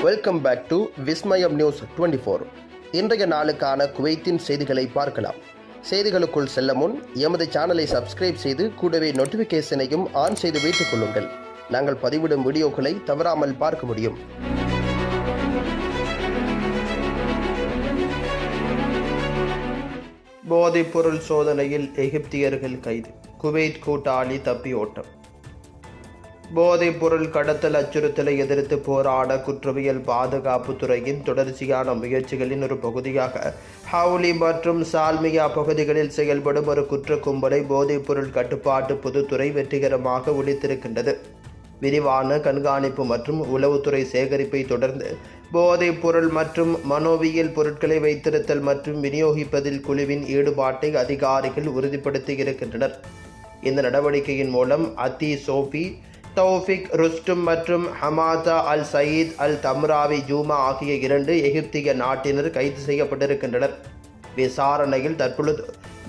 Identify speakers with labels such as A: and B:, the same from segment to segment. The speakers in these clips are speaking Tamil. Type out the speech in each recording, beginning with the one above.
A: Welcome back to Vismayam news 24. இன்றைய நாளுக்கான குவைத்தின் செய்திகளை பார்க்கலாம். செய்திகளுக்குள் செல்ல முன் எமது சேனலை சப்ஸ்கிரைப் செய்து கூடவே நோட்டிஃபிகேஷனையும் ஆன் செய்து வைத்துக் கொள்ளுங்கள். நாங்கள் பதிவிடும் வீடியோக்களை தவறாமல் பார்க்க முடியும். போதைப்பொருள் சோதனையில் எகிப்தியர்கள் கைது, குவைத் கூட்டாளி தப்பியோட்டம். போதைப்பொருள் கடத்தல் அச்சுறுத்தலை எதிர்த்து போராட குற்றவியல் பாதுகாப்பு துறையின் தொடர்ச்சியான முயற்சிகளின் ஒரு பகுதியாக ஹவுலி மற்றும் சால்மியா பகுதிகளில் செயல்படும் ஒரு குற்ற கும்பலை போதைப்பொருள் கட்டுப்பாட்டு பொதுத்துறை வெற்றிகரமாக ஒழித்திருக்கின்றது. விரிவான கண்காணிப்பு மற்றும் உளவுத்துறை சேகரிப்பை தொடர்ந்து போதைப் பொருள் மற்றும் மனோவியல் பொருட்களை வைத்திருத்தல் மற்றும் விநியோகிப்பதில் குழுவின் ஈடுபாட்டை அதிகாரிகள் உறுதிப்படுத்தி இருக்கின்றனர். இந்த நடவடிக்கையின் மூலம் அத்தி சோஃபி, தௌஃபிக் ருஸ்டும் மற்றும் ஹமாதா அல் சயீத் அல் தம்ராவி ஜூமா ஆகிய 2 எகிப்திய நாட்டினர் கைது செய்யப்பட்டிருக்கின்றனர். விசாரணையில் தற்பொழுது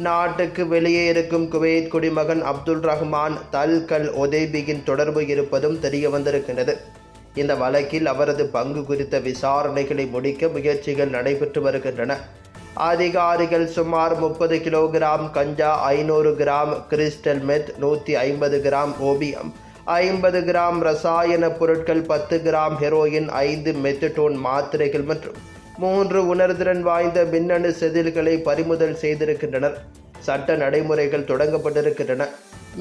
A: நாட்டுக்கு வெளியே இருக்கும் குவைத் குடிமகன் அப்துல் ரஹ்மான் தல்கல் ஒதேபியின் தொடர்பு இருப்பதும் தெரிய வந்திருக்கின்றது. இந்த வழக்கில் அவரது பங்கு குறித்த விசாரணைகளை முடிக்க முயற்சிகள் நடைபெற்று வருகின்றன. அதிகாரிகள் சுமார் 30 கிலோகிராம் கஞ்சா, 500 gram crystal meth, 150 gram opium, 50 gram ரசாயன பொருட்கள், 10 கிராம் ஹெரோயின், 5 மெத்தடோன் மாத்திரைகள் மற்றும் 3 உணர்திறன் வாய்ந்த மின்னணு செதில்களை பறிமுதல் செய்திருக்கின்றனர். சட்ட நடைமுறைகள் தொடங்கப்பட்டிருக்கின்றன.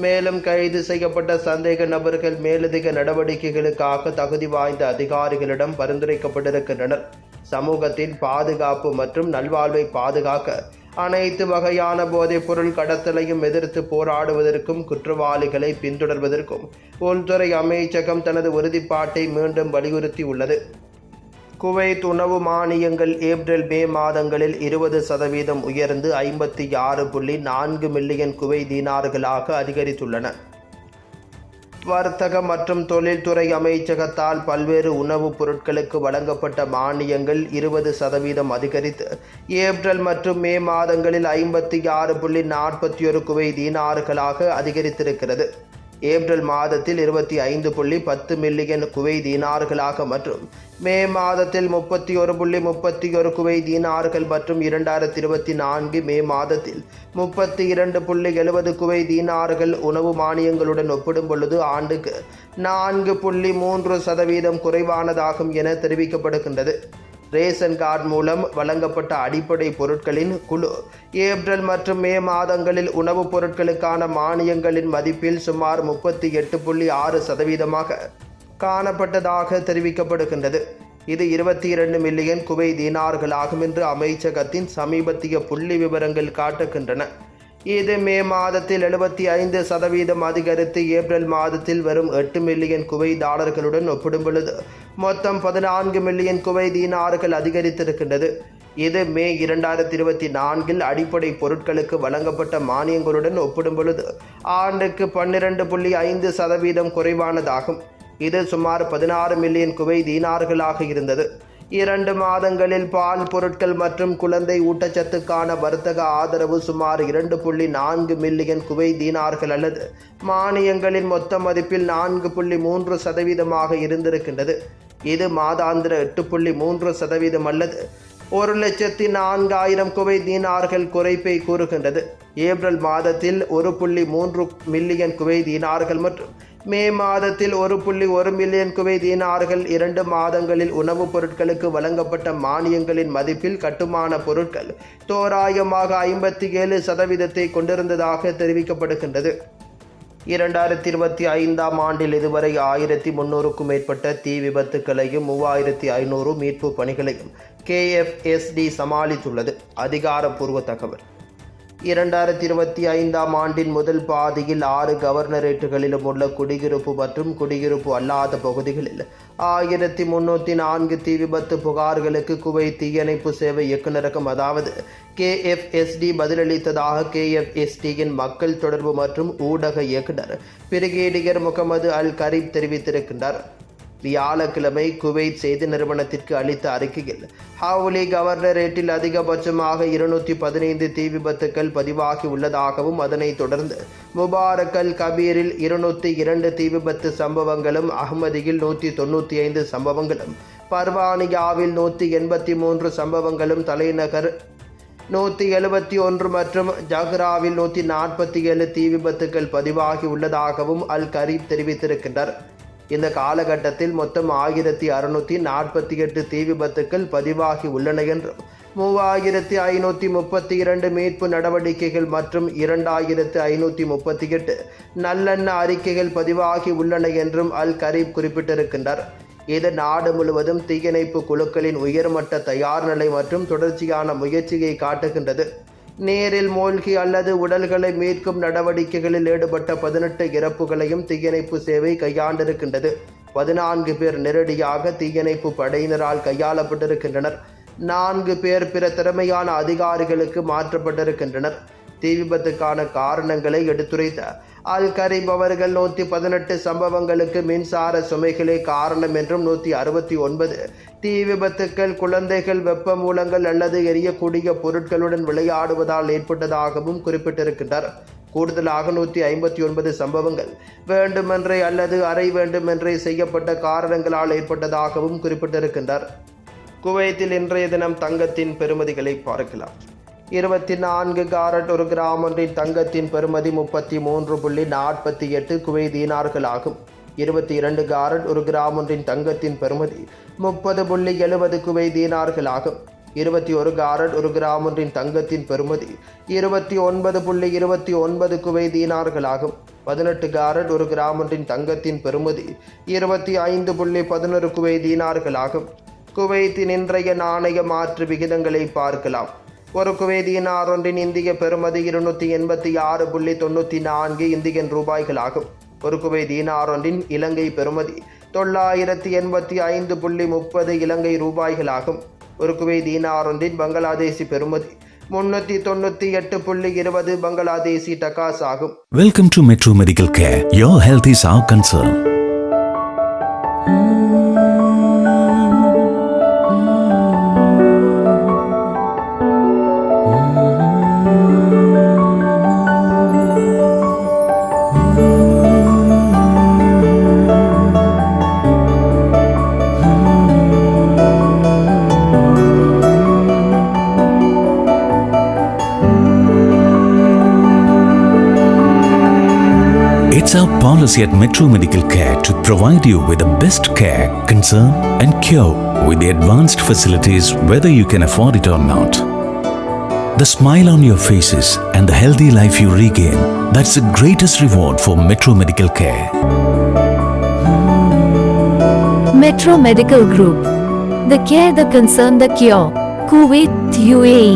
A: மேலும் கைது செய்யப்பட்ட சந்தேக நபர்கள் மேலதிக நடவடிக்கைகளுக்காக தகுதி வாய்ந்த அதிகாரிகளிடம் பரிந்துரைக்கப்பட்டிருக்கின்றனர். சமூகத்தின் பாதுகாப்பு மற்றும் நல்வாழ்வை பாதுகாக்க அனைத்து வகையான போதைப் பொருள் கடத்தலையும் எதிர்த்து போராடுவதற்கும் குற்றவாளிகளை பின்தொடர்வதற்கும் உள்துறை அமைச்சகம் தனது உறுதிப்பாட்டை மீண்டும் வலியுறுத்தியுள்ளது. குவைத் உணவு மானியங்கள் ஏப்ரல்-மே மாதங்களில் 20% உயர்ந்து 56.4 மில்லியன் குவைத் தீனார்களாக அதிகரித்துள்ளன. வர்த்தக மற்றும் தொழில்துறை அமைச்சகத்தால் பல்வேறு உணவுப் பொருட்களுக்கு வழங்கப்பட்ட மானியங்கள் 20% அதிகரித்து ஏப்ரல் மற்றும் மே மாதங்களில் 56.41 குவைத் தீனார்களாக அதிகரித்திருக்கிறது. ஏப்ரல் மாதத்தில் 25.10 மில்லியன் குவைத் தீனார்களாக மற்றும் மே மாதத்தில் 31.31 குவைத் தீனார்கள் மற்றும் 2024 மே மாதத்தில் 32.70 குவைத் தீனார்கள் உணவு மானியங்களுடன் ஒப்பிடும் பொழுது ஆண்டுக்கு 4.3% குறைவானதாகும் என தெரிவிக்கப்படுகின்றது. ரேஷன் கார்டு மூலம் வழங்கப்பட்ட அடிப்படை பொருட்களின் குழு ஏப்ரல் மற்றும் மே மாதங்களில் உணவுப் பொருட்களுக்கான மானியங்களின் மதிப்பில் சுமார் 38.6% காணப்பட்டதாக தெரிவிக்கப்படுகின்றது. இது 22 மில்லியன் குவைத் தீனார்களாகும் என்று அமைச்சகத்தின் சமீபத்திய புள்ளி விவரங்கள் காட்டுகின்றன. இது மே மாதத்தில் 75% அதிகரித்து ஏப்ரல் மாதத்தில் வரும் 8 மில்லியன் குவைத் டாலர்களுடன் ஒப்பிடும் பொழுது மொத்தம் 14 மில்லியன் குவைத் தீனார்கள் அதிகரித்திருக்கின்றது. இது மே 2024 அடிப்படை பொருட்களுக்கு வழங்கப்பட்ட மானியங்களுடன் ஒப்பிடும் பொழுது ஆண்டுக்கு 12.5% குறைவானதாகும். இது சுமார் 16 மில்லியன் குவைத் தீனார்களாக இருந்தது. 2 மாதங்களில் பால் பொருட்கள் மற்றும் குழந்தை ஊட்டச்சத்துக்கான வர்த்தக ஆதரவு சுமார் 2.4 மில்லியன் குவைத் தீனார்கள் அல்லது மானியங்களின் மொத்த மதிப்பில் 4.3% இருந்திருக்கின்றது. இது மாதாந்திர 8.3% அல்லது 1,04,000 குவைத் தீனார்கள் குறைப்பை கூறுகின்றது. ஏப்ரல் மாதத்தில் 1.3 மில்லியன் குவைத் தீனார்கள் மற்றும் மே மாதத்தில் 1.1 மில்லியன் குவைத் தீனார்கள் 2 மாதங்களில் உணவுப் பொருட்களுக்கு வழங்கப்பட்ட மானியங்களின் மதிப்பில் கட்டுமான பொருட்கள் தோராயமாக 57% கொண்டிருந்ததாக தெரிவிக்கப்படுகின்றது. 2025 ஆண்டில் இதுவரை 1300க்கும் மேற்பட்ட தீ விபத்துக்களையும் 3500 மீட்பு பணிகளையும் KFSD சமாளித்துள்ளது. அதிகாரப்பூர்வ தகவல். 2025 ஆண்டின் முதல் பாதியில் 6 கவர்னரேட்டுகளிலும் உள்ள குடியிருப்பு மற்றும் குடியிருப்பு அல்லாத பகுதிகளில் 1304 தீ விபத்து புகார்களுக்கு குவைத் தீயணைப்பு சேவை இயக்குநரகம் அதாவது KFSD பதிலளித்ததாக KFSDயின் மக்கள் தொடர்பு மற்றும் ஊடக இயக்குனர் பிரிகேடியர் முகமது அல் கரீப் தெரிவித்திருக்கின்றார். வியாழக்கிழமை குவைத் செய்தி நிறுவனத்திற்கு அளித்த அறிக்கையில் ஹவுலி கவர்னரேட்டில் அதிகபட்சமாக 215 தீ விபத்துக்கள் பதிவாகி உள்ளதாகவும் அதனைத் தொடர்ந்து முபாரக் அல் கபீரில் 202 தீ விபத்து சம்பவங்களும், அஹ்மதியில் 195 சம்பவங்களும், பர்வானியாவில் 183 சம்பவங்களும், தலைநகர் 171 மற்றும் ஜஹ்ராவில் 147 தீ விபத்துக்கள் பதிவாகி உள்ளதாகவும் அல் கரீப் தெரிவித்திருக்கின்றார். இந்த காலகட்டத்தில் மொத்தம் 1648 தீ விபத்துக்கள் பதிவாகி உள்ளன என்றும் 3532 மீட்பு நடவடிக்கைகள் மற்றும் 2538 நல்லெண்ண அறிக்கைகள் பதிவாகி உள்ளன என்றும் அல் கரீப் குறிப்பிட்டிருக்கின்றார். இது நாடு முழுவதும் தீயணைப்பு குழுக்களின் உயர்மட்ட தயார் நிலை மற்றும் தொடர்ச்சியான முயற்சியை காட்டுகின்றது. நீரில் மூழ்கி அல்லது உடல்களை மீட்கும் நடவடிக்கைகளில் ஈடுபட்ட 18 இறப்புகளையும் தீயணைப்பு சேவை கையாண்டிருக்கின்றது. 14 பேர் நேரடியாக தீயணைப்பு படையினரால் கையாளப்பட்டிருக்கின்றனர். 4 பேர் பிற திறமையான அதிகாரிகளுக்கு மாற்றப்பட்டிருக்கின்றனர். தீ விபத்துக்கான காரணங்களை எடுத்துரைத்த அல் கரீப் அவர்கள் 118 சம்பவங்களுக்கு மின்சார சுமைகளே காரணம் என்றும் 169 தீ விபத்துக்கள் குழந்தைகள் வெப்ப மூலங்கள் அல்லது எரியக்கூடிய பொருட்களுடன் விளையாடுவதால் ஏற்பட்டதாகவும் குறிப்பிட்டிருக்கின்றார். கூடுதலாக 159 சம்பவங்கள் வேண்டுமென்றே அல்லது அரை வேண்டுமென்றே செய்யப்பட்ட காரணங்களால் ஏற்பட்டதாகவும் குறிப்பிட்டிருக்கின்றார். குவைத்தில் இன்றைய தினம் தங்கத்தின் பெறுமதிகளை பார்க்கலாம். 24 காரட் ஒரு கிராம் ஒன்றின் தங்கத்தின் பெறுமதி 33.48 குவைத் தீனார்கள் ஆகும். 22 காரட் ஒரு கிராம் ஒன்றின் தங்கத்தின் பெறுமதி 30.70 குவைத் தீனார்கள் ஆகும். 21 காரட் ஒரு கிராம் ஒன்றின் தங்கத்தின் பெறுமதி 29.29 குவைத் தீனார்கள் ஆகும். 18 காரட் ஒரு கிராம் ஒன்றின் தங்கத்தின் பெறுமதி 25.11 குவைத் தீனார்கள் ஆகும். குவைத்தின் இன்றைய நாணய மாற்று விகிதங்களை பார்க்கலாம். ஒரு குவைத் தீனார் ஒன்றின் இந்திய பெறுமதி 286.94 இந்தியன் ரூபாய்கள் ஆகும். ஒரு குவைத் தீனார் ஒன்றின் இலங்கை பெறுமதி 985.30 இலங்கை ரூபாய்கள் ஆகும். ஒரு குவைத் தீனார் ஒன்றின் பங்களாதேசி பெறுமதி 398.20 பங்களாதேசி டகாஸ் ஆகும்.
B: Welcome to Metro Medical Care. Your health is our concern. It's our policy at Metro Medical Care to provide you with the best care, concern and cure with the advanced facilities whether you can afford it or not. The smile on your faces and the healthy life you regain, that's the greatest reward for Metro Medical Care.
C: Metro Medical Group. The care, the concern, the cure. Kuwait, UAE.